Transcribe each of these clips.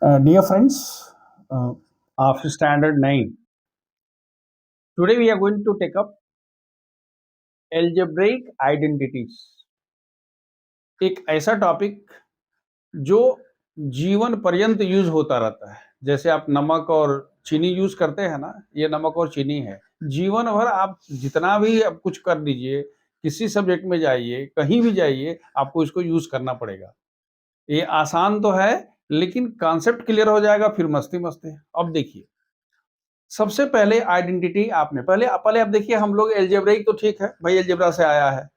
Dear friends of Standard 9, today we are going to take up algebraic identities. एक ऐसा topic जो जीवन पर्यंत यूज होता रहता है। जैसे आप नमक और चीनी यूज करते हैं ना, ये नमक और चीनी है। जीवन भर आप जितना भी आप कुछ कर दीजिए, किसी सब्जेक्ट में जाइए, कहीं भी जाइए, आपको इसको यूज करना पड़ेगा। ये आसान तो है, लेकिन कॉन्सेप्ट क्लियर हो जाएगा फिर मस्ती मस्ती है। अब देखिए, सबसे पहले आइडेंटिटी आपने पहले पहले आप देखिए, हम लोग एल्जेब्रिक तो ठीक है भाई, एल्जेब्रा से आया है,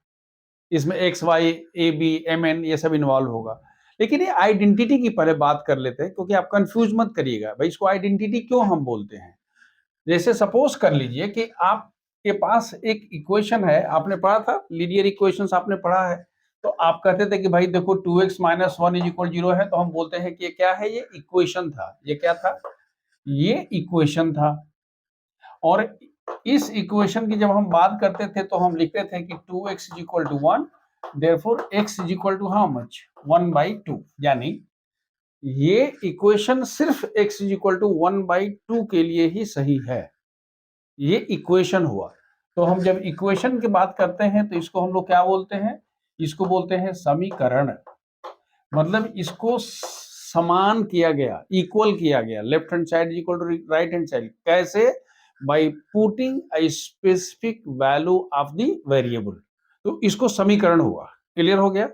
इसमें X Y A B M N ये सब इन्वॉल्व होगा। लेकिन ये आइडेंटिटी की पहले बात कर लेते हैं, क्योंकि आप कंफ्यूज मत करिएगा भाई, इसको आइडेंटिटी क्यों हम बोलते हैं। जैसे सपोज कर लीजिए कि आपके पास एक इक्वेशन है, आपने पढ़ा था लीनियर इक्वेशंस, आपने पढ़ा है। तो आप कहते थे कि भाई देखो 2x माइनस 1 इज इक्वल 0 है, तो हम बोलते हैं कि ये क्या है, ये इक्वेशन था। ये क्या था? ये इक्वेशन था। और इस इक्वेशन की जब हम बात करते थे तो हम लिखते थे कि 2x is equal to 1, therefore x is equal to how much, 1/2। यानी ये इक्वेशन सिर्फ x इज इक्वल टू 1/2 के लिए ही सही है। ये इक्वेशन हुआ। तो हम जब इक्वेशन की बात करते हैं तो इसको हम लोग क्या बोलते हैं? इसको बोलते हैं समीकरण। मतलब इसको समान किया गया, इक्वल किया गया। Left hand side is equal to right hand side. कैसे? By putting a specific value of the variable. तो इसको समीकरण हुआ। क्लियर हो गया?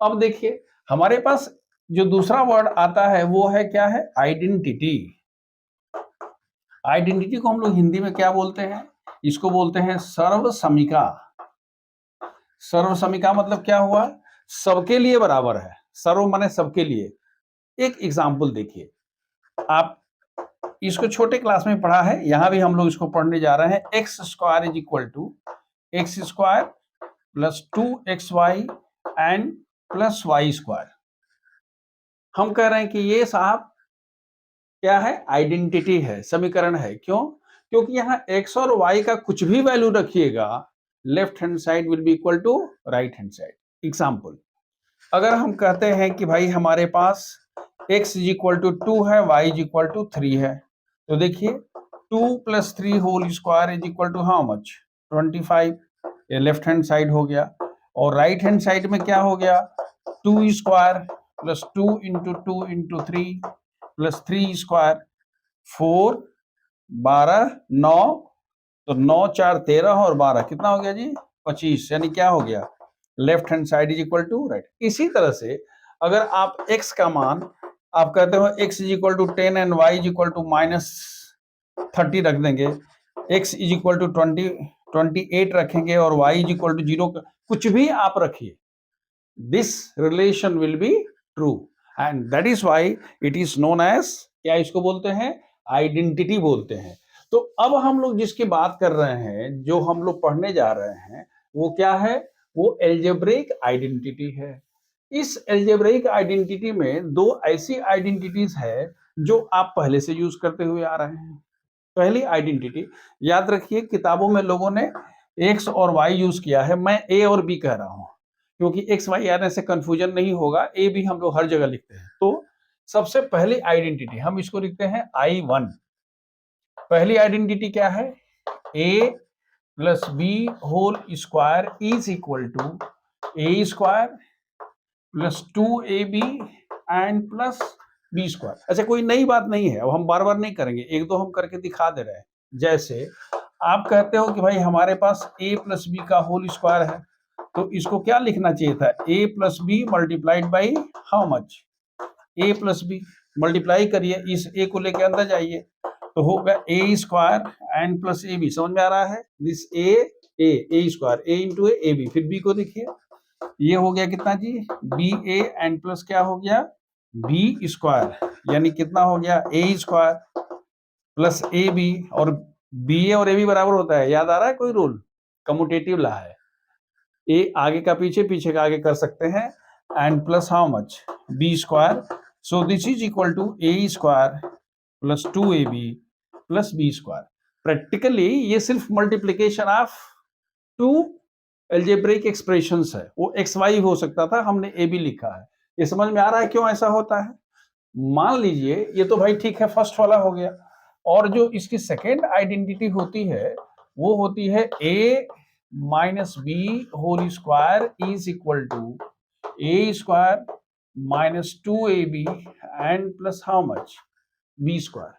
अब देखिए, हमारे पास जो दूसरा वर्ड आता है वो है क्या है? आइडेंटिटी। आइडेंटिटी को हम लोग हिंदी में क्या बोलते हैं? इसको बोलते हैं सर्वसमीका। सर्वसमीका मतलब क्या हुआ? सबके लिए बराबर है। सर्व माने सबके लिए। एक एग्जाम्पल देखिए, आप इसको छोटे क्लास में पढ़ा है, यहां भी हम लोग इसको पढ़ने जा रहे हैं। X square is equal to X square plus 2xy and plus Y square. हम कह रहे हैं कि ये साहब क्या है? आइडेंटिटी है, समीकरण है। क्यों? क्योंकि यहाँ x और y का कुछ भी वैल्यू रखिएगा, left hand side will be equal to right hand side. Example, अगर हम कहते हैं कि भाई हमारे पास x इज इक्वल टू 2 है, y इज इक्वल टू 3 है, तो देखिए 2 plus 3 whole square is equal to how much, 25। ये लेफ्ट हैंड साइड हो गया। और राइट हैंड साइड में क्या हो गया? 2 square plus 2 into 2 into 3 plus 3 square, 4, 12, 9। तो 9 4 13 और 12 कितना हो गया जी? 25। यानी क्या हो गया? Left hand side is equal to right. इसी तरह से अगर आप x का मान आप कहते हो x is equal to 10 and y is equal to -30 रख देंगे, x इज इक्वल टू 28 रखेंगे और y इज इक्वल टू 0, कुछ भी आप रखिए, this relation will be true and that is why it is known as, क्या इसको बोलते हैं? आइडेंटिटी बोलते हैं। तो अब हम लोग जिसकी बात कर रहे हैं, जो हम लोग पढ़ने जा रहे हैं, वो क्या है? वो एल्जेब्रिक आइडेंटिटी है। इस एल्जेब्रिक आइडेंटिटी में दो ऐसी आइडेंटिटीज है जो आप पहले से यूज करते हुए आ रहे हैं। पहली आइडेंटिटी याद रखिए, किताबों में लोगों ने एक्स और वाई यूज किया है, मैं ए और बी कह रहा हूं, क्योंकि एक्स वाई आने से कंफ्यूजन नहीं होगा। ए बी हम लोग हर जगह लिखते हैं। तो सबसे पहली आइडेंटिटी हम इसको लिखते हैं I1। पहली आइडेंटिटी क्या है? A plus B whole square is equal to a square plus 2ab and plus B square. अच्छा, कोई नई बात नहीं है, अब हम बार बार नहीं करेंगे, एक दो हम करके दिखा दे रहे हैं। जैसे आप कहते हो कि भाई हमारे पास a प्लस बी का होल स्क्वायर है, तो इसको क्या लिखना चाहिए था? a plus b multiplied by how much? a plus b. Multiply करिए, इस a को लेके अंदर जाइए, तो होगा a square and plus A b. समझ में आ रहा है? This a square, a into a b. फिर b को देखिए, ये हो गया कितना जी? बी ए एंड प्लस क्या हो गया? B square. यानी कितना हो गया? A square plus A b. और बी ए और ए बी बराबर होता है, याद आ रहा है कोई रूल? कम्यूटेटिव ला है। ए आगे का पीछे, पीछे का आगे कर सकते हैं। And plus how much? B square. So this is equal to a square plus 2ab plus B square. Practically ये सिर्फ multiplication of two algebraic expressions है। वो एक्स वाई हो सकता था, हमने ए बी लिखा है। ये समझ में आ रहा है क्यों ऐसा होता है? मान लीजिए ये तो भाई ठीक है, फर्स्ट वाला हो गया, और जो इसकी सेकेंड आइडेंटिटी होती है वो होती है a minus B whole square is equal to a square minus 2ab and plus how much b square.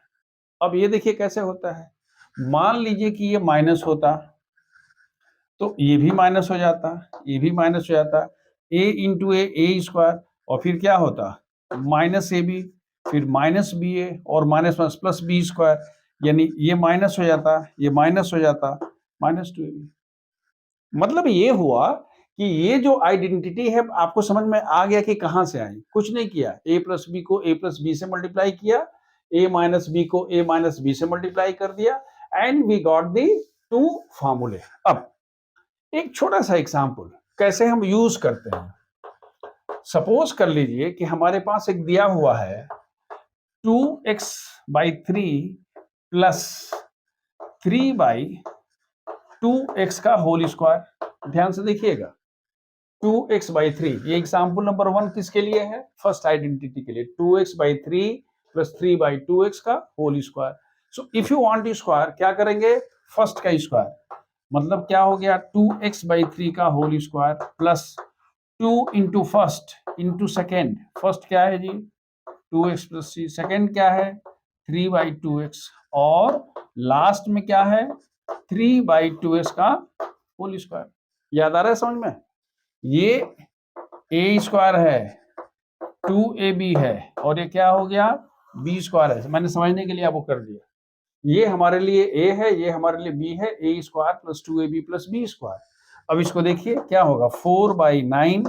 अब ये देखिए कैसे होता है, मान लीजिए कि ये माइनस होता तो ये भी माइनस हो जाता, ये भी माइनस हो जाता, a इंटू ए स्क्वायर, और फिर क्या होता माइनस ए बी, फिर माइनस बी ए और minus minus plus B square, यानी ये माइनस हो जाता, ये माइनस हो जाता, माइनस 2ab। मतलब ये हुआ कि ये जो आइडेंटिटी है आपको समझ में आ गया कि कहां से आई, कुछ नहीं किया, a प्लस बी को a प्लस बी से मल्टीप्लाई किया, a माइनस बी को a माइनस बी से मल्टीप्लाई कर दिया, and we got the two फॉर्मूले। अब एक छोटा सा एग्जाम्पल कैसे हम यूज करते हैं। सपोज कर लीजिए कि हमारे पास एक दिया हुआ है 2x/3 प्लस 3/2x का होल स्क्वायर। ध्यान से देखिएगा, 2x/3, ये एग्जाम्पल नंबर 1 किसके लिए है, फर्स्ट आइडेंटिटी के लिए, 2x/3 प्लस 3/2x का whole square. So if you want square क्या करेंगे, फर्स्ट का स्क्वायर, मतलब क्या हो गया 2x/3 का whole square plus 2 into first into second, first क्या है जी 2x प्लस 3, सेकेंड क्या है 3/2x, और लास्ट में क्या है 3/2x का होल स्क्वायर। याद आ रहा है समझ में, ये a स्क्वायर है, 2ab है, और ये क्या हो गया b स्क्वायर है। मैंने समझने के लिए आपको कर दिया, ये हमारे लिए a है, ये हमारे लिए b है, a square plus 2ab plus b square. अब इसको देखिए क्या होगा 4/9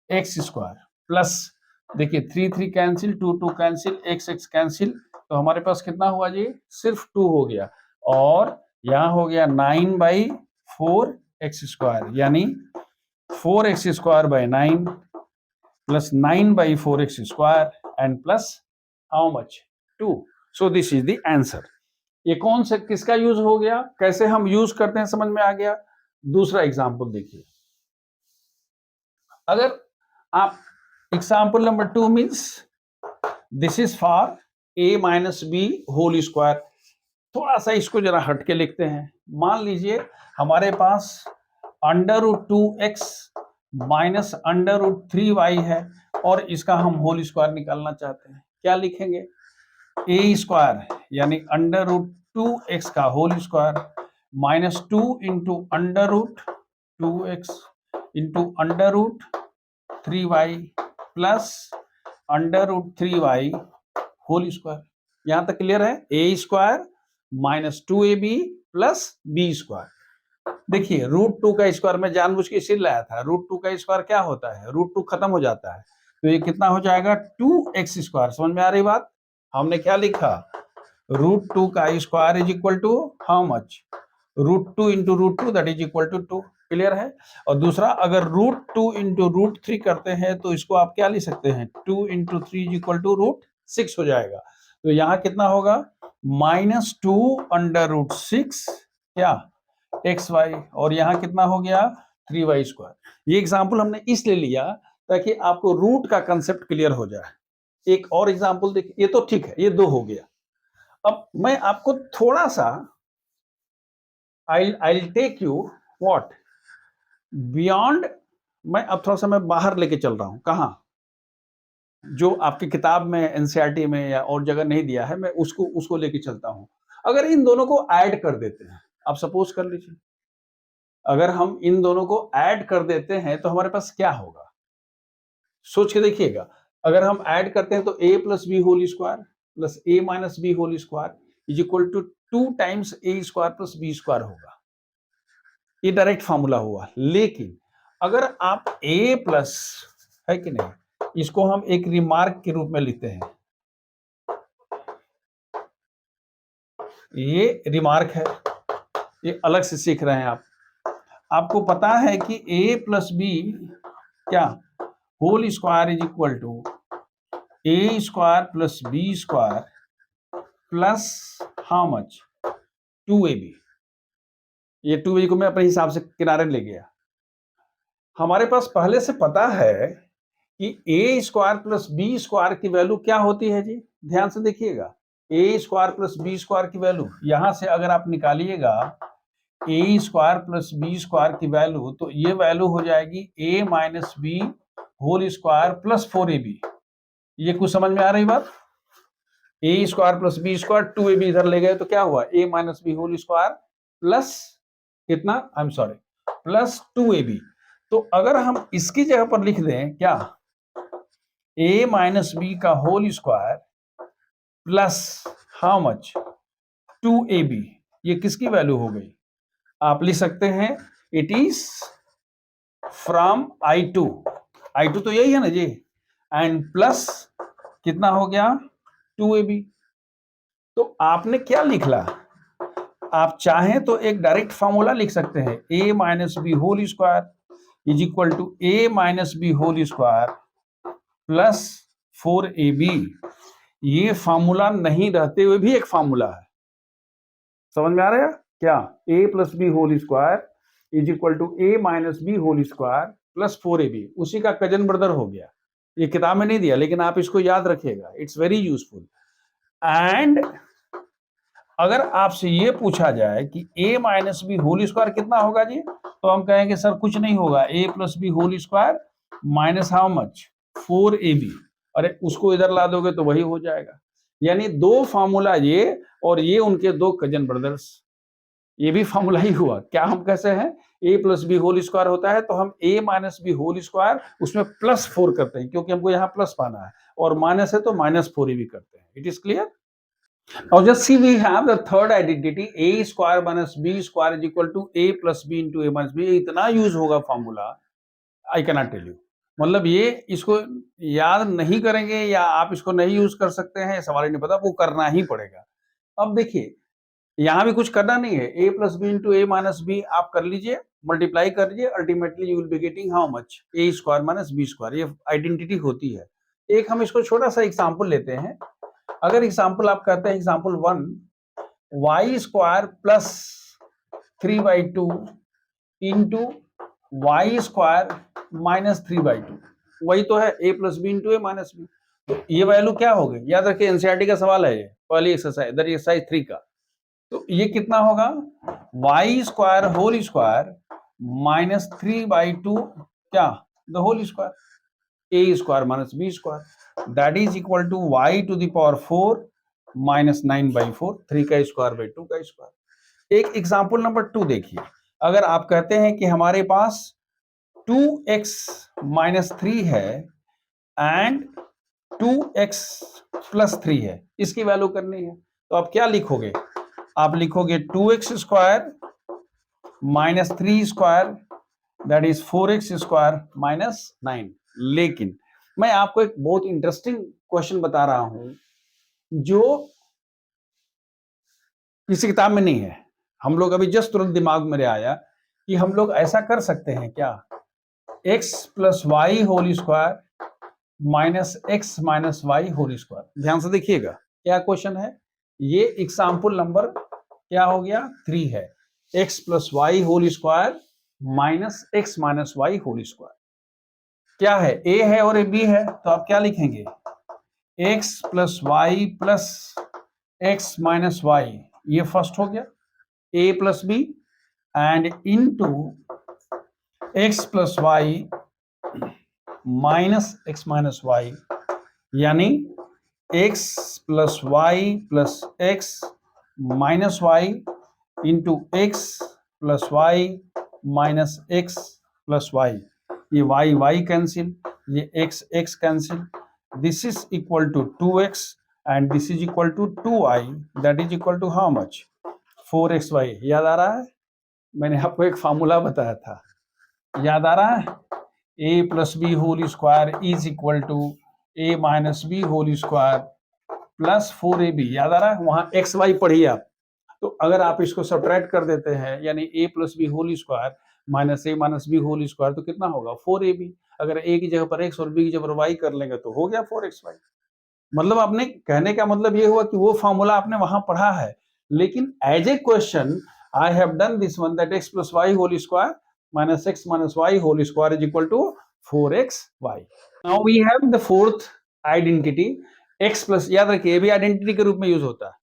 x स्क्वायर प्लस, देखिए 3 कैंसिल, 2 कैंसिल, x कैंसिल, तो हमारे पास कितना हुआ जी सिर्फ 2 हो गया, और यहाँ हो गया 9/4 x स्क्वायर, यानी 4x square by 9 plus 9/4 x square and plus how much 2। So this is the answer. ये कौन सा किसका यूज हो गया, कैसे हम यूज करते हैं समझ में आ गया। दूसरा एग्जांपल देखिए, अगर आप example number 2 means this is for a minus B whole square. थोड़ा सा इसको जरा हट के लिखते हैं, मान लीजिए हमारे पास √2x माइनस √3y है, और इसका हम होल स्क्वायर निकालना चाहते हैं, क्या लिखेंगे a स्क्वायर यानी √2x का whole square minus 2 into √2x into √3y plus √3y whole square. यहां तक क्लियर है, a square minus 2ab plus b square. देखिए √2 का स्क्वायर में जानबूझ के इसीलिए लाया था, √2 का स्क्वायर क्या होता है, √2 खत्म हो जाता है, तो ये कितना हो जाएगा 2x स्क्वायर। समझ में आ रही बात, हमने क्या लिखा √2 का square is equal to how much √2 into √2 that is equal to 2। Clear है। और दूसरा अगर √2 इंटू √3 करते हैं तो इसको आप क्या लिख सकते हैं 2 इंटू 3 इज इक्वल टू √6 हो जाएगा। तो यहाँ कितना होगा -2 √6 क्या xy, और यहाँ कितना हो गया 3y स्क्वायर। ये एग्जाम्पल हमने इसलिए लिया ताकि आपको रूट का कंसेप्ट क्लियर हो जाए। एक और एग्जाम्पल देखिए, ये तो ठीक है, ये 2 हो गया। अब मैं आपको थोड़ा सा I'll take you what beyond, मैं अब थोड़ा सा मैं बाहर लेके चल रहा हूं, कहां जो आपकी किताब में एनसीईआरटी में या और जगह नहीं दिया है, मैं उसको लेके चलता हूं। अगर इन दोनों को ऐड कर देते हैं, आप सपोज कर लीजिए अगर हम इन दोनों को ऐड कर देते हैं तो हमारे पास क्या होगा, सोच के देखिएगा। अगर हम ऐड करते हैं तो a plus B whole square plus a minus B whole square is equal to 2 times a square plus b square होगा। ये डायरेक्ट फॉर्मूला हुआ। लेकिन अगर आप a प्लस है कि नहीं, इसको हम एक रिमार्क के रूप में लिखते हैं, ये रिमार्क है, ये अलग से सीख रहे हैं आप। आपको पता है कि a प्लस बी क्या whole square is equal to a square plus b square plus how much 2ab। ये 2ab को मैं अपने हिसाब से किनारे ले गया। हमारे पास पहले से पता है कि a square plus B square की वैल्यू क्या होती है जी, ध्यान से देखिएगा। A square plus B square की वैल्यू यहां से अगर आप निकालिएगा a square plus B square की वैल्यू, तो ये वैल्यू हो जाएगी a minus B whole square plus 4ab। ये कुछ समझ में आ रही बात? A square plus B square 2ab इधर ले गए तो क्या हुआ, a minus B whole square plus कितना, I am sorry, plus 2ab। तो अगर हम इसकी जगह पर लिख दें क्या, ए माइनस बी का whole square plus how much, 2ab, ये किसकी वैल्यू हो गई? आप लिख सकते हैं इट इज फ्रॉम I2 तो यही है ना जी, एंड प्लस कितना हो गया 2ab। तो आपने क्या लिखला, आप चाहें तो एक डायरेक्ट फॉर्मूला लिख सकते हैं, a minus B whole square is equal to a minus B whole square plus 4ab। ये फॉर्मूला नहीं रहते हुए भी एक फॉर्मूला है, समझ में आ रहा है क्या? a plus B whole square is equal to a minus B whole square plus 4ab, उसी का कजन ब्रदर हो गया। ये किताब में नहीं दिया लेकिन आप इसको याद रखिएगा, इट्स वेरी यूजफुल। एंड अगर आपसे ये पूछा जाए कि a minus B whole square कितना होगा जी, तो हम कहेंगे सर कुछ नहीं होगा, a plus B whole square minus how much 4ab। अरे उसको इधर ला दोगे तो वही हो जाएगा। यानी दो फार्मूला ये और ये उनके दो कजन ब्रदर्स, ये भी फार्मूला ही हुआ। क्या हम कैसे हैं, a plus B whole square होता है तो हम a minus B whole square उसमें प्लस 4 करते हैं, क्योंकि हमको यहाँ प्लस पाना है, और माइनस है तो माइनस 4ab करते हैं। It is clear? Now just see, we have the third identity, a square minus b square is equal to a plus b into a minus b। इतना यूज होगा formula, I cannot tell you। मतलब ये इसको याद नहीं करेंगे या आप इसको नहीं यूज कर सकते हैं, सवाल ही नहीं पता, वो करना ही पड़ेगा। अब देखिए यहाँ भी कुछ करना नहीं है, a plus B into a minus b आप कर लीजिए, मल्टीप्लाई कर लीजिए, ultimately you will be getting how much, a square minus b square. ये आइडेंटिटी होती है। एक हम इसको छोटा सा एग्जाम्पल लेते हैं। अगर एग्जाम्पल आप कहते हैं example 1, y square plus 3/2 into y square minus 3/2, वही तो है a plus B into a minus b. तो ये वैल्यू क्या हो गई, याद रखिए एनसीईआरटी का सवाल है ये, पहली एक्सरसाइज, दैट एक्सरसाइज 3 का। तो ये कितना होगा, y square whole square minus 3/2 क्या, the whole square, a square minus b square, that is equal to y to the power 4 minus 9/4, 3 का स्क्वायर बाई 2 का स्क्वायर। एक एग्जांपल नंबर 2 देखिए। अगर आप कहते हैं कि हमारे पास 2x माइनस 3 है एंड 2x प्लस 3 है, इसकी वैल्यू करनी है, तो आप क्या लिखोगे, आप लिखोगे 2x square minus 3 square that is 4x square minus 9। लेकिन मैं आपको एक बहुत इंटरेस्टिंग क्वेश्चन बता रहा हूं जो किसी किताब में नहीं है, हम लोग अभी जस्ट तुरंत दिमाग में आया कि हम लोग ऐसा कर सकते हैं क्या, x plus y whole square minus x minus y whole square. ध्यान से देखिएगा क्या क्वेश्चन है, ये एग्जाम्पल नंबर क्या हो गया 3 है, x plus y whole square minus x minus y whole square. क्या है, a है और b है, तो आप क्या लिखेंगे, x plus Y plus x minus y, ये फर्स्ट हो गया, a plus b and into x plus y minus x minus y, यानी x plus Y plus x minus y into x plus y minus x plus y. ये y y cancel, ये x x cancel, this is equal to 2x and this is equal to 2y, that is equal to how much 4xy। याद आ रहा है, मैंने आपको एक formula बताया था, याद आ रहा है, a plus B whole square is equal to a minus B whole square plus 4ab। याद आ रहा है, वहां एक्स वाई पढ़िए आप। तो अगर आप इसको सब्ट्रैक्ट कर देते हैं, यानी a plus B whole square minus a minus B whole square, तो कितना होगा 4ab। अगर a की जगह पर x और b की जगह पर y कर लेंगे तो हो गया 4xy। मतलब आपने कहने का मतलब ये हुआ कि वो फॉर्मूला आपने वहां पढ़ा है, लेकिन as a question I have done this one, that x plus y whole square minus x minus y whole square is equal to 4xy. Now we have the fourth identity x plus, याद रखिए ये भी identity के रूप में use होता है,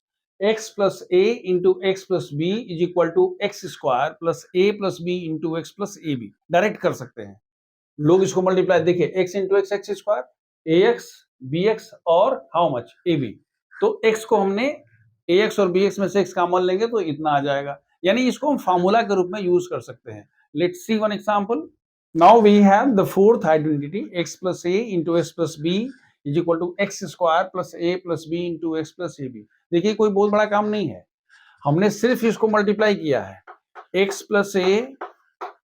x plus a into x plus b is equal to x square plus a plus b into x plus ab. Direct कर सकते हैं लोग इसको मल्टीप्लाई, देखिए x into x x square ax bx और हाउ मच ab. तो x को हमने ax और bx में से x कॉमन लेंगे तो इतना आ जाएगा, यानी इसको हम फार्मूला के रूप में यूज कर सकते हैं. Let's see one example. Now we have the fourth identity x plus a into x plus b is equal to x square plus a plus b into x plus ab. देखिए कोई बहुत बड़ा काम नहीं है, हमने सिर्फ इसको मल्टीप्लाई किया है, x plus a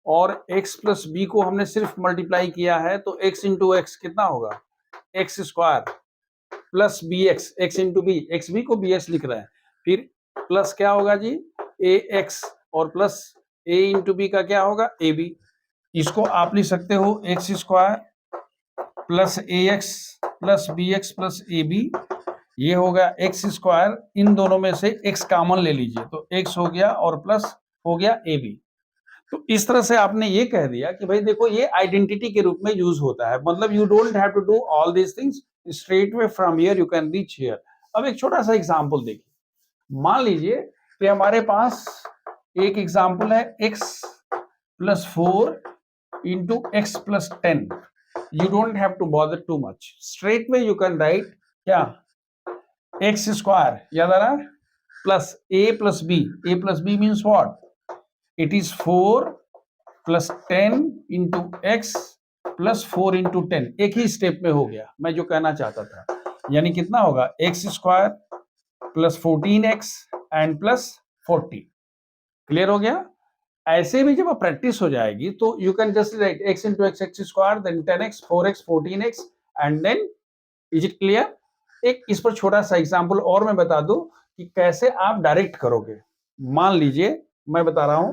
और x plus b को हमने सिर्फ मल्टीप्लाई किया है, तो x into x कितना होगा, x square plus bx, x into b, xb को bx लिख रहे हैं, फिर प्लस क्या होगा जी ax और प्लस a into b का क्या होगा ab. इसको आप लिख सकते हो x square plus a x plus b x plus A b, ये होगा एक्स स्क्वायर, इन दोनों में से एक्स कॉमन ले लीजिए तो एक्स हो गया और प्लस हो गया ए बी. तो इस तरह से आपने ये कह दिया कि भाई देखो ये आइडेंटिटी के रूप में यूज होता है, मतलब you don't have to do all this things, straight way from here you can reach here. अब एक छोटा सा एग्जांपल देखिए, मान लीजिए कि हमारे पास एक एग्जांपल है x plus 4 into x plus 10. You don't have to bother too much. Straight way you can write क्या x square याद आ रहा plus a plus b. A plus b means what? It is 4 plus 10 into x plus 4 into 10. एक ही step में हो गया, मैं जो कहना चाहता था, यानी कितना होगा x square plus 14x and plus 40. Clear हो गया. ऐसे भी जब प्रैक्टिस हो जाएगी तो you can just write x into x x square then 10x 4x 14x and then, is it clear. एक इस पर छोटा सा एग्जांपल और मैं बता दूं कि कैसे आप डायरेक्ट करोगे. मान लीजिए मैं बता रहा हूं,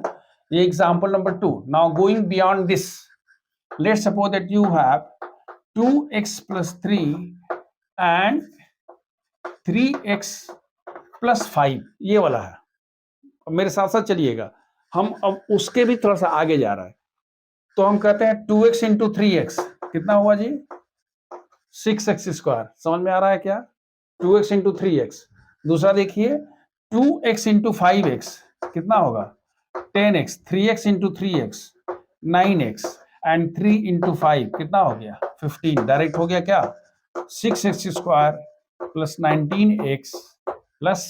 ये example number 2. Now going beyond this, let's suppose that you have 2x plus 3 and 3x plus 5, ये वाला है. मेरे साथ साथ चलिएगा, हम अब उसके भी थोड़ा सा आगे जा रहा है, तो हम कहते हैं 2x into 3x कितना हुआ जी 6x स्क्वायर. समझ में आ रहा है क्या, 2x into 3x. दूसरा देखिए 2x into 5x कितना होगा 10x, 3x into 3x 9x and 3 into 5 कितना हो गया 15. डायरेक्ट हो गया क्या 6x square plus 19x plus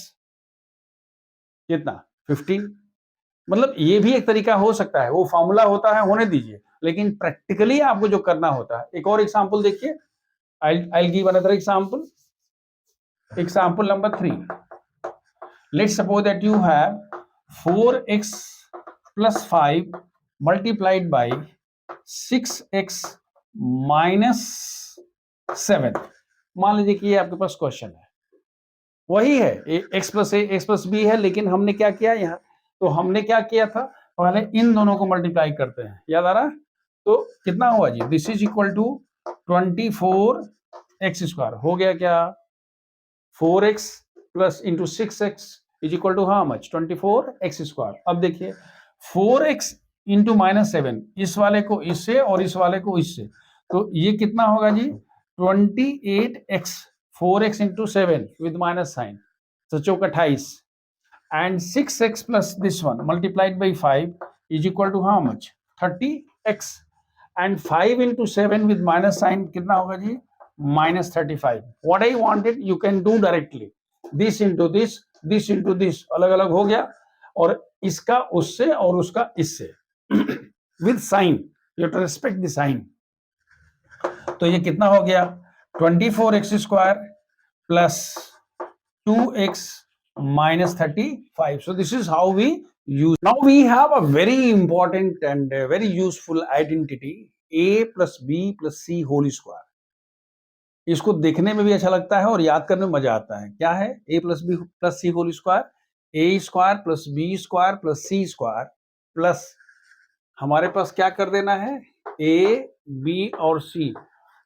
कितना 15. मतलब ये भी एक तरीका हो सकता है, वो फॉर्मूला होता है होने दीजिए, लेकिन प्रैक्टिकली आपको जो करना होता है. एक और एग्जांपल देखिए, I'll give another example. Example number 3. Let's suppose that you have 4x plus 5 multiplied by 6x minus 7. मान लीजिए कि ये आपके पास क्वेश्चन है, वही है x plus a x plus b है, लेकिन हमने क्या किया यहाँ, तो हमने क्या किया था, पहले इन दोनों को मल्टीप्लाई करते हैं, याद आ रहा. तो कितना हुआ जी, this is equal to 24x square हो गया क्या 4x plus into 6x is equal to how much 24x square. अब देखिए 4x इंटू -7, इस वाले को इससे और इस वाले को इससे, तो ये कितना होगा जी 28x, 4x into 7 with minus sign, तो चौक 28, and 6x plus this one multiplied by 5 is equal to how much 30x, and 5 into 7 with minus sign कितना होगा जी minus 35. What I wanted you can do directly, this into this, this into this, अलग अलग हो गया, और इसका उससे और उसका इससे with sign, you have to respect the sign. तो ये कितना हो गया 24x square plus 2x minus 35. So this is how we use. Now we have a very important and very useful identity, a plus b plus c whole square. इसको देखने में भी अच्छा लगता है और याद करने में मजा आता है. क्या है a plus b plus c whole square, a square plus b square plus c square plus हमारे पास क्या कर देना है a b और c,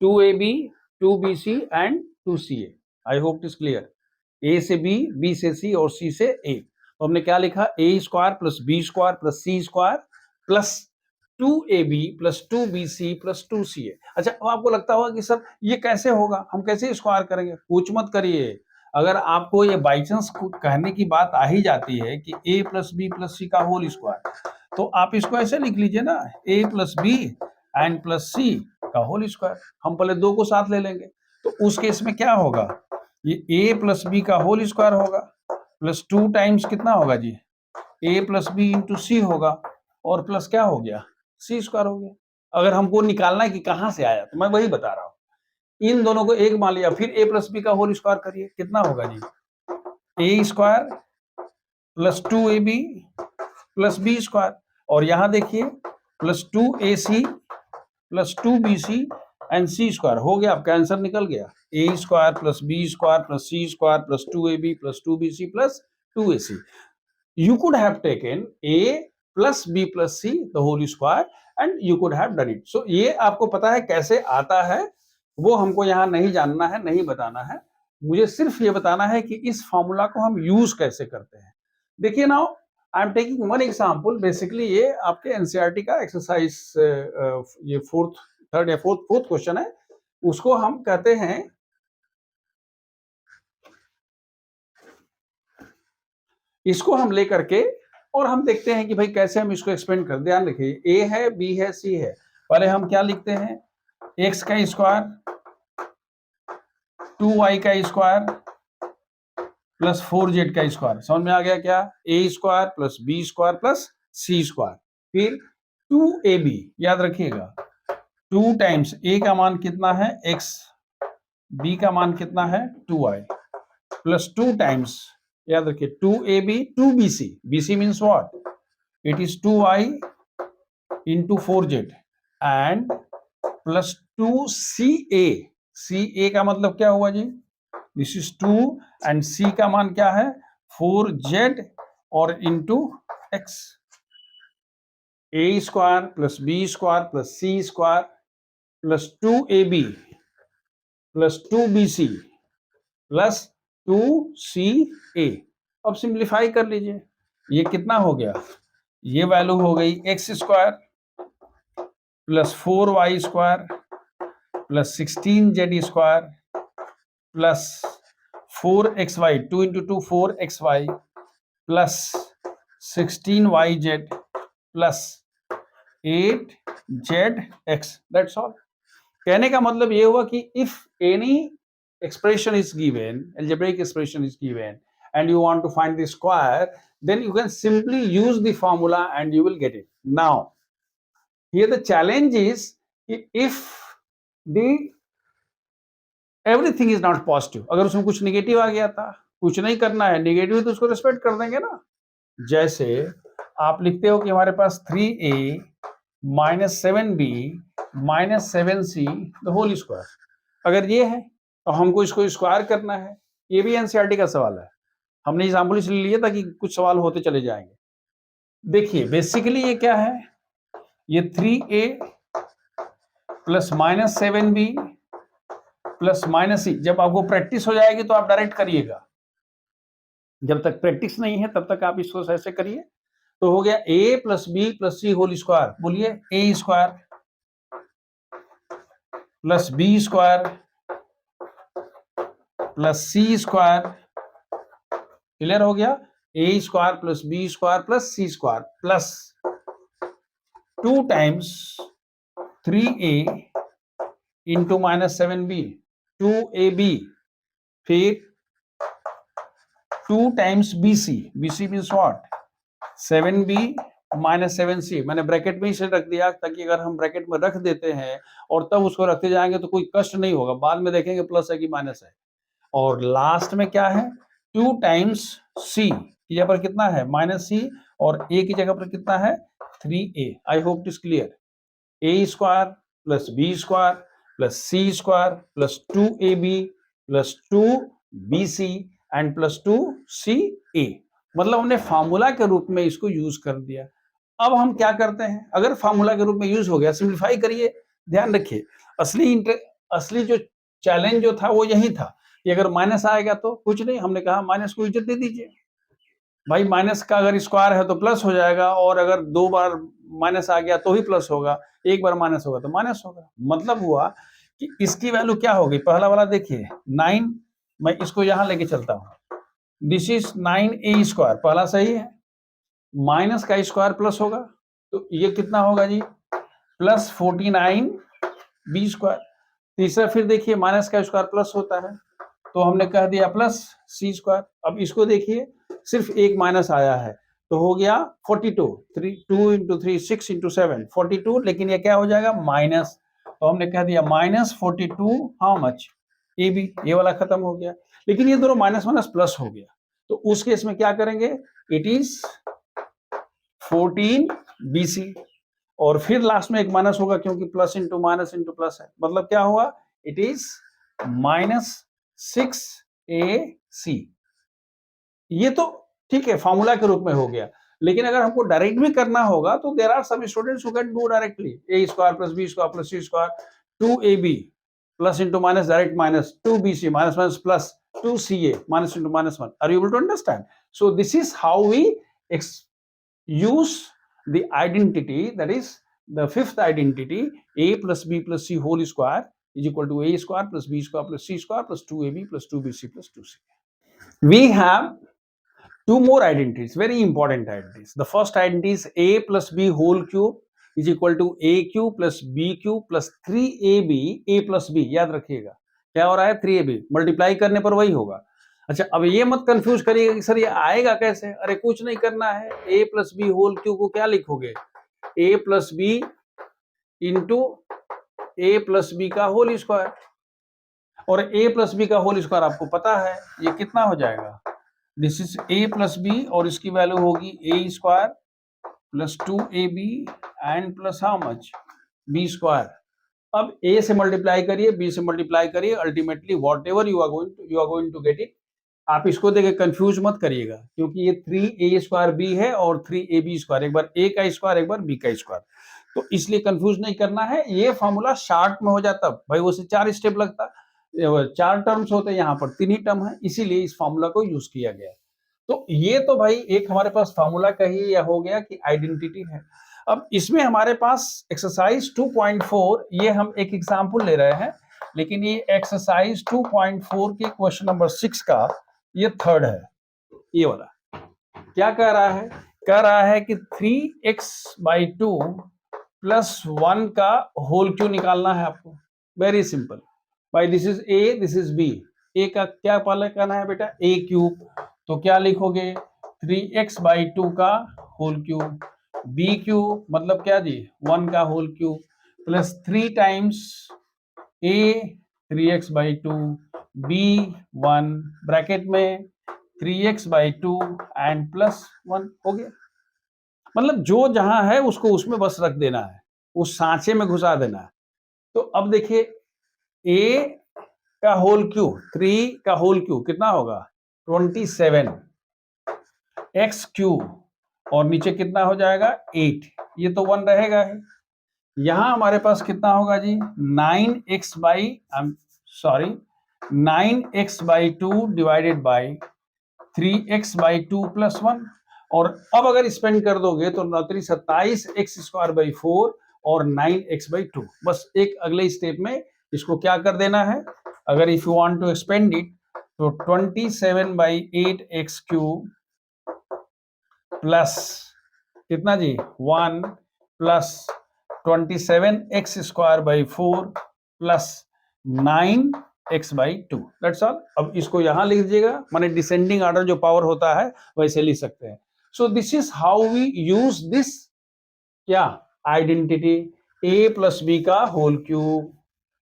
2ab 2bc and 2ca. I hope it is clear. ए से बी, बी से सी और सी से ए. तो हमने क्या लिखा a square plus B square plus c square plus 2ab plus 2bc plus 2ca। अच्छा, अब आपको लगता होगा कि सर ये कैसे होगा, हम कैसे स्क्वायर करेंगे? कुछ मत करिए। अगर आपको ये बाई चांस कहने की बात आ ही जाती है कि a plus B plus c का होल स्क्वायर, तो आप इसको ऐसे लिख लीजिए ना, a plus b and plus c का होल स्क्वायर। हम पहले दो को साथ ले लेंगे, तो उस केस में क्या होगा, ये a प्लस बी का होल स्क्वायर होगा प्लस 2 टाइम्स कितना होगा जी, a प्लस बी इंटू सी होगा, और प्लस क्या हो गया, सी स्क्वायर हो गया। अगर हमको निकालना है कि कहां से आया, तो मैं वही बता रहा हूं। इन दोनों को एक मान लिया, फिर a प्लस बी का होल स्क्वायर करिए, कितना होगा जी, a square plus 2ab plus B square, और यहां देखिए plus 2ac plus 2bc and c square हो गया। आपका आंसर निकल गया, a square plus B square plus c square plus 2ab plus 2bc plus 2ac। You could have taken a plus b plus c the whole square and you could have done it. So ये आपको पता है कैसे आता है, वो हमको यहाँ नहीं जानना है, नहीं बताना है। मुझे सिर्फ ये बताना है कि इस फॉर्मूला को हम यूज कैसे करते हैं। देखिए now I am taking one example. Basically ये आपके एनसीईआरटी का एक्सरसाइज ये थर्ड या फोर्थ क्वेश्चन है। उसको हम कहते हैं, इसको हम लेकर के और हम देखते हैं कि भाई कैसे हम इसको एक्सपेंड कर। ध्यान रखिए, ए है, बी है, सी है। पहले हम क्या लिखते हैं, एक्स का स्क्वायर 2y का स्क्वायर प्लस 4z का स्क्वायर। समझ में आ गया क्या, a square plus B square plus c square. फिर 2ab, याद रखिएगा 2 टाइम्स a का मान कितना है x, b का मान कितना है 2y, प्लस 2 टाइम्स, याद रखिए 2ab 2bc, bc means what, it is 2y into 4z and plus 2ca। ca का मतलब क्या हुआ जी, दिस इज 2 एंड c का मान क्या है 4z और into x। a square plus b square plus c square plus 2ab plus 2bc plus 2ca। अब सिंप्लीफाई कर लीजिए, ये कितना हो गया, ये वैल्यू हो गई x square plus 4y square plus 16z square plus 4xy, 2 into 2 4xy plus 16yz plus 8zx। That's all. कहने का मतलब ये हुआ कि if any expression is given, algebraic expression is given, and you want to find the square, then you can simply use the formula and you will get it. Now, here the challenge is if the everything is not positive, अगर उसमें कुछ negative आ गया था, कुछ नहीं करना है, negative तो उसको रिस्पेक्ट कर देंगे ना। जैसे आप लिखते हो कि हमारे पास 3a minus 7b minus 7c the whole square, अगर ये है तो हमको इसको स्क्वायर करना है। ये भी एनसीईआरटी का सवाल है, हमने एग्जाम्पल इसलिए लिया ताकि कुछ सवाल होते चले जाएंगे। देखिए बेसिकली ये क्या है, ये 3a plus minus 7b plus minus c. जब आपको प्रैक्टिस हो जाएगी तो आप डायरेक्ट करिएगा, जब तक प्रैक्टिस नहीं है तब तक आप इसको ऐसे करिए। तो हो गया a plus B plus c whole square. बोलिए a square plus B square plus c square, clear हो गया, a square plus B square plus c square plus 2 times 3a into minus 7b 2ab, फिर 2 टाइम्स bc, bc means what 7b minus 7c। मैंने bracket में इसे रख दिया ताकि अगर हम ब्रैकेट में रख देते हैं और तब उसको रखते जाएंगे तो कोई कष्ट नहीं होगा, बाद में देखेंगे प्लस है कि माइनस है। और लास्ट में क्या है 2 टाइम्स c की जगह पर कितना है माइनस सी, और a की जगह पर कितना है 3a। I hope it is clear. a square plus B square plus c square plus 2ab plus 2bc and plus 2ca। मतलब हमने फार्मूला के रूप में इसको यूज कर दिया। अब हम क्या करते हैं, अगर फार्मूला के रूप में यूज हो गया, सिंप्लीफाई करिए। ध्यान रखिए, असली जो चैलेंज जो था वो यही था कि अगर माइनस आएगा तो कुछ नहीं, हमने कहा माइनस को इज्जत दे दीजिए भाई, माइनस का अगर स्क्वायर है तो प्लस हो जाएगा, और अगर 2 बार माइनस आ गया तो ही प्लस होगा, एक बार माइनस होगा तो माइनस होगा। मतलब हुआ कि इसकी वैल्यू क्या होगी, पहला वाला देखिए 9, मैं इसको यहां लेके चलता हूं, दिस इज 9a स्क्वायर, पहला सही है, माइनस का स्क्वायर प्लस होगा तो ये कितना होगा जी, प्लस 49b स्क्वायर। तीसरा फिर देखिए माइनस का स्क्वायर प्लस होता है तो हमने कह दिया प्लस c स्क्वायर। अब इसको देखिए सिर्फ एक माइनस आया है तो हो गया 42, 2 इंटू 3 6 इंटू 7 42, लेकिन ये क्या हो जाएगा माइनस, तो हमने कह दिया minus 42 how much a b, ये वाला खत्म हो गया। लेकिन ये दोनों माइनस माइनस प्लस हो गया तो उस केस में क्या करेंगे, इट इज 14 BC, और फिर लास्ट में एक माइनस होगा क्योंकि प्लस इंटू प्लस है, मतलब क्या हुआ, इट इज माइनस 6AC। ये तो ठीक है फॉर्मूला के रूप में हो गया, लेकिन अगर हमको डायरेक्ट भी करना होगा तो there are some students who can do directly a square plus b square plus c square 2ab plus into minus direct minus 2bc minus minus plus 2ca minus into minus 1। Are you able to understand? So this is how we use the identity, that is the fifth identity, a plus b plus c whole square is equal to a square plus b square plus c square plus 2ab plus 2bc plus 2c. We have two more identities, very important identities. The first identity is a plus b whole cube is equal to a cube plus b cube plus 3ab a plus b, याद रखिएगा क्या हो रहा है, 3ab multiply करने पर वही होगा। अच्छा अब ये मत कंफ्यूज करिएगा कि सर ये आएगा कैसे, अरे कुछ नहीं करना है, a plus B whole cube को क्या लिखोगे, a plus B into a plus B का होल स्क्वायर, और a प्लस बी का होल स्क्वायर आपको पता है ये कितना हो जाएगा, this is a plus b और इसकी वैल्यू होगी a square plus 2ab and plus how much b square. अब a से मल्टीप्लाई करिए, b से मल्टीप्लाई करिए, ultimately whatever you are going to get it. आप इसको देखे कंफ्यूज मत करिएगा क्योंकि ये 3a स्क्वायर b है और 3ab स्क्वायर, एक बार a का स्क्वायर एक बार b का स्क्वायर, तो इसलिए कंफ्यूज नहीं करना है। ये फॉर्मूला शार्ट में हो जाता भाई, उसे 4 स्टेप लगता, 4 टर्म्स होते, यहाँ पर 3 ही टर्म है, इसीलिए इस फॉर्मूला को यूज किया गया। तो ये तो भाई एक हमारे पास फॉर्मूला का ही या हो गया कि आइडेंटिटी है। अब इसमें हमारे पास एक्सरसाइज 2.4, ये हम एक एग्जाम्पल ले रहे हैं, लेकिन ये एक्सरसाइज 2.4 के क्वेश्चन नंबर 6 का ये थर्ड है। ये वाला क्या कह रहा है, कह रहा है कि 3x/2 प्लस 1 का होल क्यूब निकालना है आपको। वेरी सिंपल भाई, this is a, this is b, a का क्या पहले कहना है बेटा, a क्यूब, तो क्या लिखोगे 3x/2 का होल क्यूब, b क्यूब मतलब क्या जी 1 का whole cube, plus 3 times a 3x/2 b 1 bracket में 3x/2 एंड प्लस 1 हो गया। मतलब जो जहां है उसको उसमें बस रख देना है, उस सांचे में घुसा देना है। तो अब देखिए a का होल क्यूब, 3 का होल क्यूब कितना होगा 27 x क्यूब, और नीचे कितना हो जाएगा 8, ये तो 1 रहेगा ही। यहां हमारे पास कितना होगा जी 9x/2 divided by 3x/2 plus 1, और अब अगर स्पेंड कर दोगे तो 27x²/4 और 9x/2, बस एक अगले स्टेप में इसको क्या कर देना है, अगर if you want to expand it तो 27/8x³ प्लस कितना जी 1 plus 27x² plus 9x/2, that's all. अब इसको यहां लिख दीजिएगा, माने डिसेंडिंग ऑर्डर जो पावर होता है वैसे लिख सकते हैं। So this is how we use this क्या आइडेंटिटी a प्लस बी का होल क्यूब।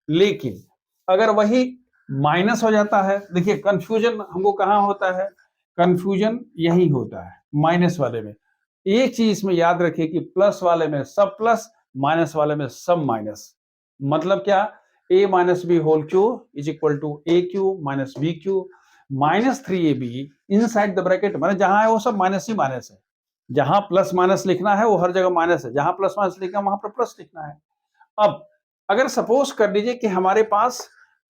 लेकिन अगर वही माइनस हो जाता है, देखिए कंफ्यूजन हमको कहां होता है, कंफ्यूजन यही होता है माइनस वाले में। एक चीज इसमें याद रखिए कि प्लस वाले में सब प्लस, माइनस वाले में सब माइनस। मतलब क्या, a minus B whole cube is equal to a cube minus b cube minus 3ab inside the bracket, माने जहां है वो सब माइनस ही माइनस है, जहां प्लस माइनस लिखना है वो हर जगह माइनस है, जहां प्लस माइनस लिखना है वहां पर प्लस लिखना है। अब अगर सपोज कर लीजिए कि हमारे पास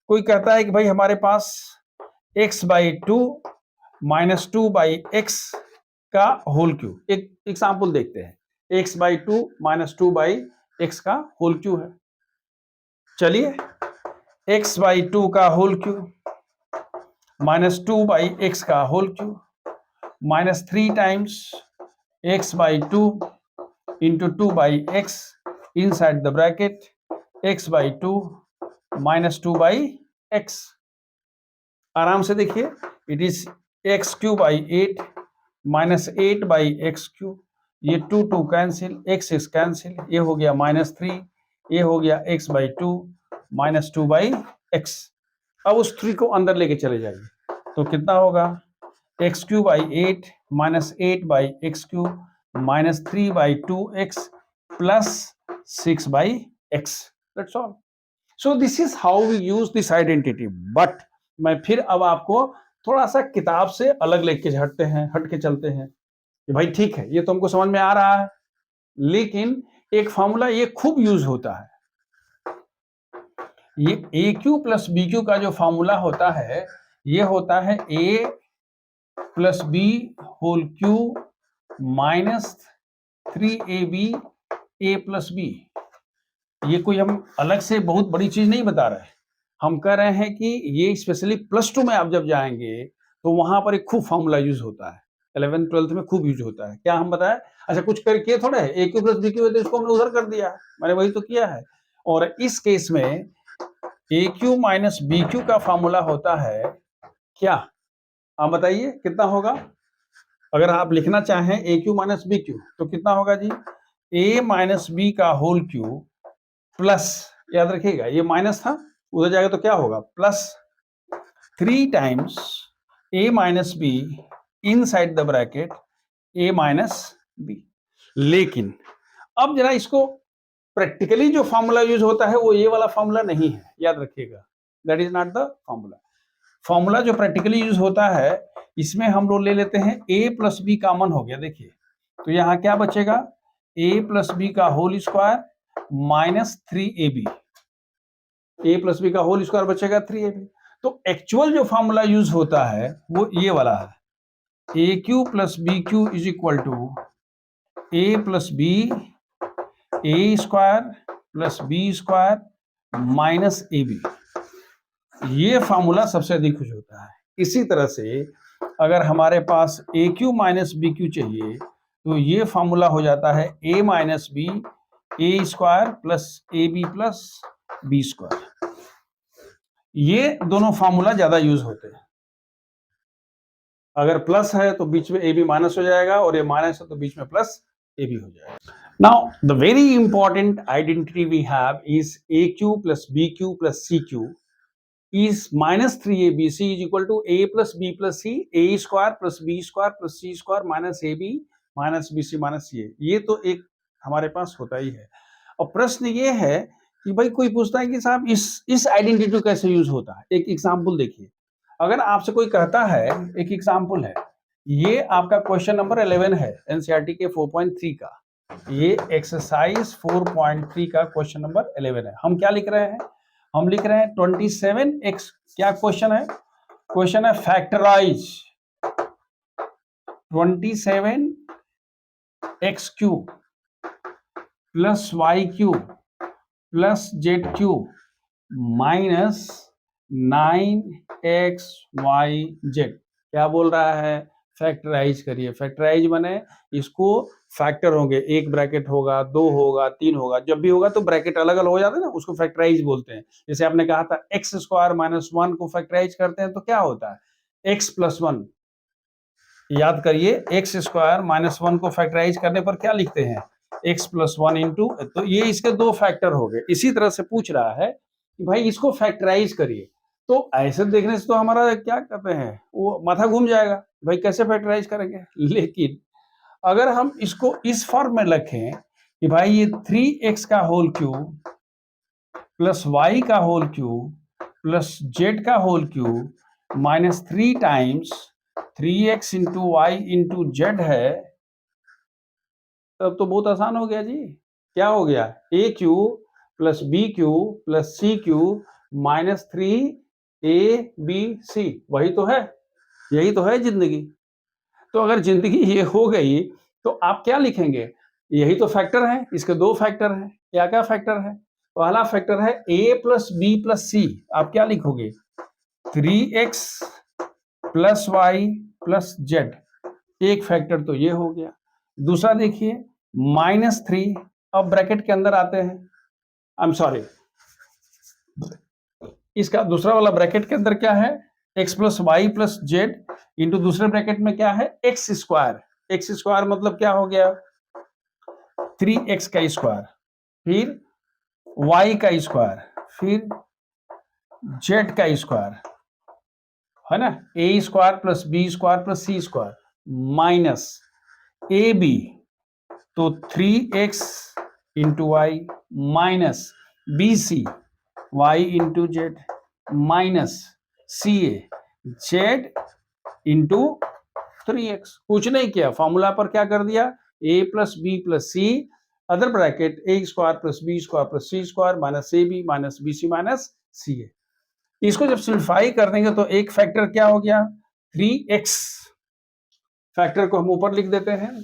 कोई कहता है कि भाई हमारे पास x/2 माइनस 2/x का होल क्यूब, एक एग्जाम्पल देखते हैं। x/2 माइनस 2/x का होल क्यूब है। चलिए x/2 का होल क्यूब माइनस 2/x का whole cube minus 3 times x/2 into 2/x inside the bracket x/2 minus 2/x। आराम से देखिए, it is x³/8 minus 8/x³। ये 2 कैंसिल, x इज कैंसिल, ये हो गया -3, ये हो गया x/2 माइनस 2/x। अब उस 3 को अंदर लेके चले जाइए तो कितना होगा, x³/8 minus 8/x³ minus 3/2x plus 6/x। That's all. So this is how we use this identity. But मैं फिर अब आपको थोड़ा सा किताब से अलग लेके हट के चलते हैं कि भाई ठीक है, ये तो हमको समझ में आ रहा है, लेकिन एक फॉर्मूला ये खूब यूज होता है। ये AQ प्लस BQ का जो फॉर्मूला होता है, ये होता है A plus B whole cube minus 3AB A plus B। ये कोई हम अलग से बहुत बड़ी चीज नहीं बता रहे हैं, हम कह रहे हैं कि ये स्पेशली +2 में आप जब जाएंगे तो वहां पर एक खूब फॉर्मूला यूज होता है, 11th 12th में खूब यूज होता है। क्या हम बताएं? अच्छा, कुछ करके थोड़े है, AQ प्लस BQ है तो इसको हमने उधर कर दिया, मैंने वही तो किया है। और इस केस में AQ माइनस BQ का फॉर्मूला होता है क्या, आप बताइए कितना होगा? अगर आप लिखना चाहें AQ माइनस BQ तो कितना होगा जी? A माइनस B का होल क्यूब प्लस, याद रखिएगा ये माइनस था, उधर जाएगा तो क्या होगा, plus 3 times A minus B inside the bracket A minus B। लेकिन अब जरा इसको प्रैक्टिकली जो फॉर्मूला यूज होता है वो ये वाला फॉर्मूला नहीं है, याद रखिएगा, that is not the formula. Formula जो प्रैक्टिकली यूज होता है, इसमें हम लोग ले लेते हैं A प्लस बी कॉमन हो गया, देखिए तो यहाँ क्या बचेगा, A प्लस बी का whole square minus 3AB। A plus B का होल स्क्वायर बचेगा 3AB। तो एक्चुअल जो फॉर्मूला यूज होता है वो ये वाला है, AQ plus BQ is equal to A plus B A square plus B square minus AB। ये फॉर्मूला सबसे अधिक यूज होता है। इसी तरह से अगर हमारे पास AQ माइनस BQ चाहिए तो ये फॉर्मूला हो जाता है A minus B A square plus AB plus B square. ये दोनों फॉर्मूला ज्यादा यूज होते हैं। अगर प्लस है तो बीच में AB माइनस हो जाएगा, और ये माइनस है तो बीच में प्लस AB हो जाएगा। Now the very important identity we have is AQ plus BQ plus CQ is minus 3ABC is equal to A plus B plus C, A square plus B square plus C square minus AB minus BC minus CA। ये तो एक हमारे पास होता ही है। और प्रश्न ये है कि भाई कोई पूछता है कि साहब इस आइडेंटिटी कैसे यूज होता है। एक एग्जाम्पल देखिए, अगर आपसे कोई कहता है, एक एग्जाम्पल है, ये आपका क्वेश्चन नंबर 11 है एनसीईआरटी के 4.3 का, ये एक्सरसाइज 4.3 का क्वेश्चन नंबर 11 है। हम क्या लिख रहे हैं, हम लिख रहे हैं 27x। क्या क्वेश्चन है? क्वेश्चन है factorise 27x³ plus y³ plus z³ minus 9xyz। क्या बोल रहा है? फैक्टराइज करिए। फैक्टराइज माने इसको फैक्टर होंगे, एक ब्रैकेट होगा, 2 होगा, 3 होगा, जब भी होगा तो ब्रैकेट अलग अलग हो जाते हैं ना, उसको फैक्टराइज बोलते हैं। जैसे आपने कहा था x स्क्वायर माइनस 1 को फैक्टराइज करते हैं तो क्या होता है, x प्लस 1। याद करिए, x स्क्वायर माइनस 1 को फैक्टराइज करने पर क्या लिखते हैं, x प्लस 1 इंटू, तो ये इसके 2 फैक्टर हो गए। इसी तरह से पूछ रहा है कि भाई इसको फैक्टराइज करिए, तो ऐसे देखने से तो हमारा क्या कहते हैं, वो माथा घूम जाएगा, भाई कैसे फैक्टराइज करेंगे। लेकिन अगर हम इसको इस फॉर्म में रखें कि भाई ये 3x का होल क्यूब प्लस y का होल क्यूब प्लस z का whole cube minus 3 times 3x into Y into Z है, तब तो बहुत आसान हो गया जी। क्या हो गया, AQ plus BQ plus CQ minus 3ABC। वही तो है, यही तो है जिंदगी। तो अगर जिंदगी ये हो गई तो आप क्या लिखेंगे, यही तो फैक्टर है, इसके दो फैक्टर हैं। क्या क्या फैक्टर है? पहला फैक्टर है a plus B plus C. आप क्या लिखोगे? 3x plus Y plus Z. एक फैक्टर तो ये हो गया। दूसरा देखिए -3, अब ब्रैकेट के अंदर आते हैं, आई एम सॉरी, इसका दूसरा वाला ब्रैकेट के अंदर क्या है? x plus Y plus Z into दूसरे ब्रैकेट में क्या है? X square. एक्स स्क्वायर मतलब क्या हो गया? 3x का स्क्वायर, फिर y का स्क्वायर, फिर z का स्क्वायर, है ना? a square plus B square plus c square minus A b, तो 3x into y minus b c y into z minus c a z into 3x। कुछ नहीं किया, फॉर्मूला पर क्या कर दिया? a plus B plus c, other bracket a square plus B square plus c square minus A b minus b c minus c a. इसको जब simplify कर देंगे तो एक फैक्टर क्या हो गया? 3x। फैक्टर को हम ऊपर लिख देते हैं,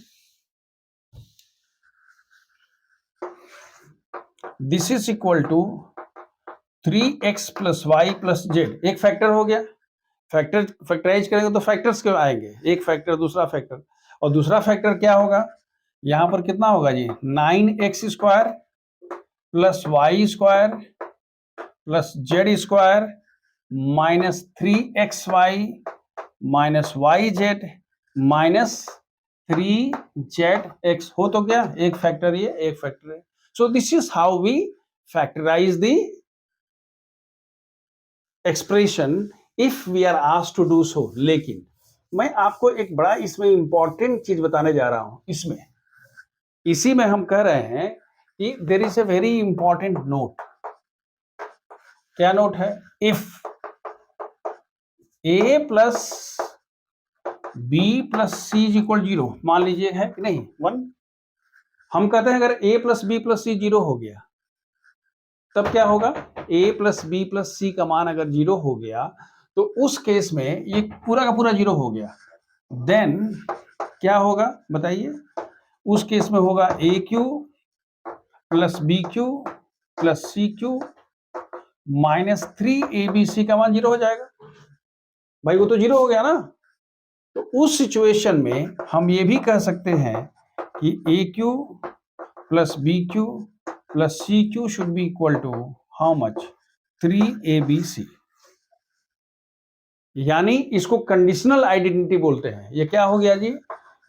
this is equal to 3x plus Y plus Z. एक फैक्टर हो गया। फैक्टर फैक्टराइज करेंगे तो फैक्टर्स क्यों आएंगे? एक फैक्टर दूसरा फैक्टर, और दूसरा फैक्टर क्या होगा? यहां पर कितना होगा जी? 9x square plus Y square plus Z square minus 3xy minus Y Z minus 3zx। हो तो गया एक फैक्टर, ये एक फैक्टर है। So this is how we factorize the expression if we are asked to do so. लेकिन मैं आपको एक बड़ा इसमें इंपॉर्टेंट चीज बताने जा रहा हूं। इसमें इसी में हम कह रहे हैं कि there is a very important note. क्या नोट है? If a plus B plus C is equal 0, मान लीजिए है कि नहीं 1, हम कहते हैं अगर a प्लस बी प्लस सी 0 हो गया तब क्या होगा? a plus B plus c का मान अगर 0 हो गया तो उस केस में ये पूरा का पूरा 0 हो गया। देन क्या होगा बताइए? उस केस में होगा a cube plus B cube plus C cube minus 3abc का मान 0 हो जाएगा। भाई वो तो 0 हो गया ना। तो उस सिचुएशन में हम ये भी कह सकते हैं कि a cube plus B cube plus C cube should be equal to how much? 3abc। यानी इसको कंडीशनल आइडेंटिटी बोलते हैं। ये क्या हो गया जी?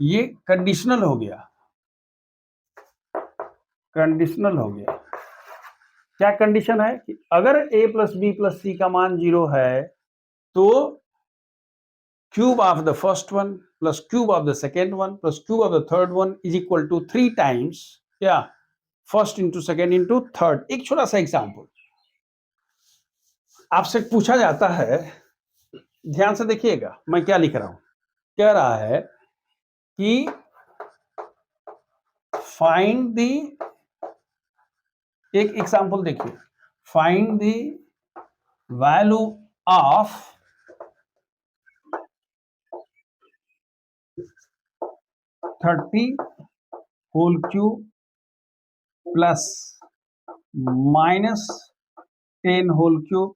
ये कंडीशनल हो गया। कंडीशनल हो गया। क्या कंडीशन है? कि अगर a plus B plus c का मान 0 है तो cube of the first one plus cube of the second one plus cube of the third one is equal to 3 times क्या? First into second into third. एक छोटा सा example आपसे पूछा जाता है, ध्यान से देखिएगा मैं क्या लिख रहा हूं। कह रहा है कि फाइंड दी, एक एग्जाम्पल देखिए, find the value of 30 whole cube plus minus 10 whole cube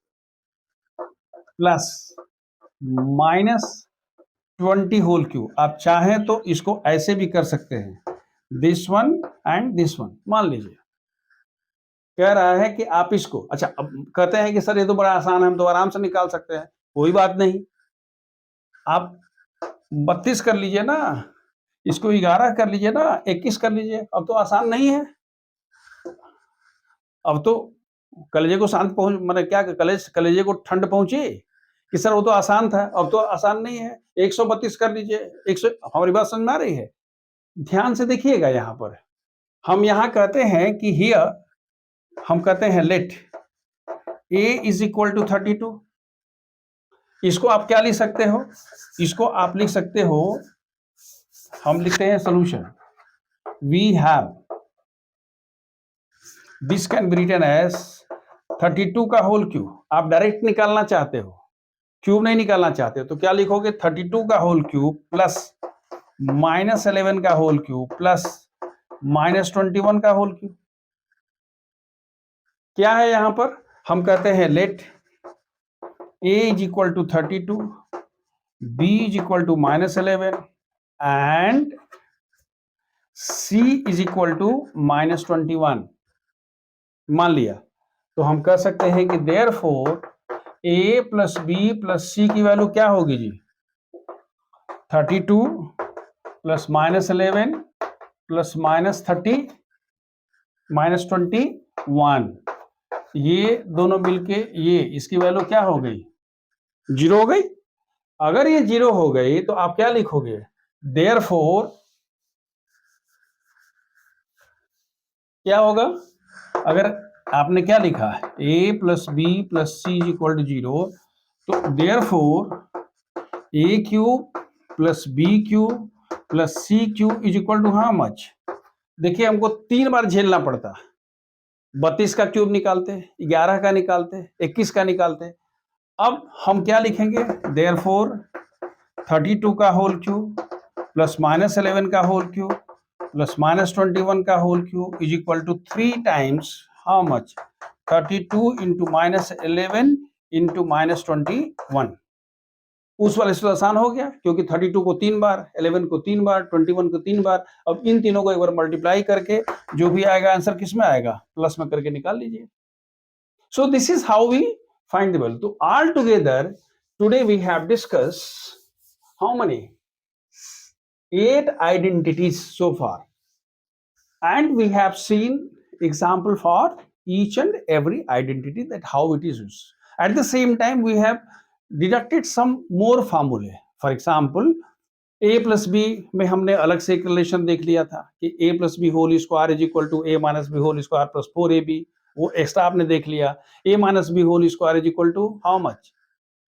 plus minus 20 whole cube. आप चाहें तो इसको ऐसे भी कर सकते हैं, this one and this one. मान लीजिए कह रहा है कि आप इसको, अच्छा अब कहते हैं कि सर ये तो बड़ा आसान है, हम तो आराम से निकाल सकते हैं। कोई बात नहीं, आप 32 कर लीजिए ना, इसको 11 कर लीजिए ना, 21 कर लीजिए। अब तो आसान नहीं है। अब तो कलेजे को शांत पहुंच, मैंने क्या कलेजे को ठंड पहुंची कि सर वो तो आसान था। अब तो आसान नहीं है। 132 कर लीजिए। 100, हमारी बात समझ में आ रही है? ध्यान से देखिएगा। यहां पर हम यहां कहते हैं कि हियर हम कहते हैं let a is equal to 32। इसको आप क्या लिख सकते हो? इसको आप लिख सकते हो, हम लिखते हैं solution. We have, this can be written as 32 का होल क्यूब। आप डायरेक्ट निकालना चाहते हो, क्यूब नहीं निकालना चाहते हो, तो क्या लिखोगे? 32 का होल क्यूब प्लस -11 का होल क्यूब प्लस -21 का होल क्यूब। क्या है यहां पर? हम कहते हैं let a is equal to 32, b is equal to -11 and c is equal to -21 मान लिया। तो हम कह सकते हैं कि therefore a plus B plus c की वैल्यू क्या होगी जी? 32 प्लस -11 प्लस -30 -21, ये दोनों मिलके ये इसकी वैल्यू क्या हो गई? 0 हो गई। अगर ये 0 हो गई तो आप क्या लिखोगे? देयरफॉर क्या होगा? अगर आपने क्या लिखा है a plus B plus C is equal to 0, तो therefore a cube plus B cube plus C cube is equal to how much? देखिए हमको 3 बार झेलना पड़ता है। 32 का क्यूब निकालते, 11 का निकालते, 21 का निकालते। अब हम क्या लिखेंगे? देयरफॉर 32 का होल क्यूब प्लस -11 का होल क्यूब प्लस -21 का whole cube is equal to 3 times how much? 32 into -11 into -21। उस वाले से आसान हो गया क्योंकि 32 को 3 बार, 11 को 3 बार, 21 को 3 बार। अब इन तीनों को एक बार मल्टीप्लाई करके जो भी आएगा आंसर किस में आएगा? प्लस में करके निकाल लीजिए। So this is how we find the value. So all together today we have discussed how many? 8 identities so far, and we have seen example for each and every identity, that how it is used. At the same time we have deducted some more formulae. For example, a plus B में हमने अलग से एक relation देख लिया था कि a plus B whole square is equal to a minus B whole square plus 4ab, वो एक्स्ट्रा आपने देख लिया। a minus B whole square is equal to how much?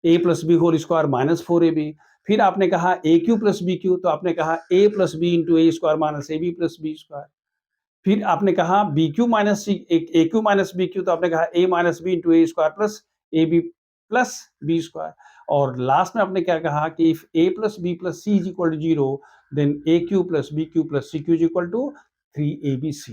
a plus B whole square minus 4ab। फिर आपने कहा a cube plus B cube, तो आपने कहा a plus B into A square minus A B plus B square. फिर आपने कहा B cube minus c, ए cube minus B cube, तो आपने कहा a minus B into A square plus A B plus B square. और last में आपने क्या कहा कि if a plus B plus C is equal to 0, then a cube plus B cube plus C cube is equal to 3abc।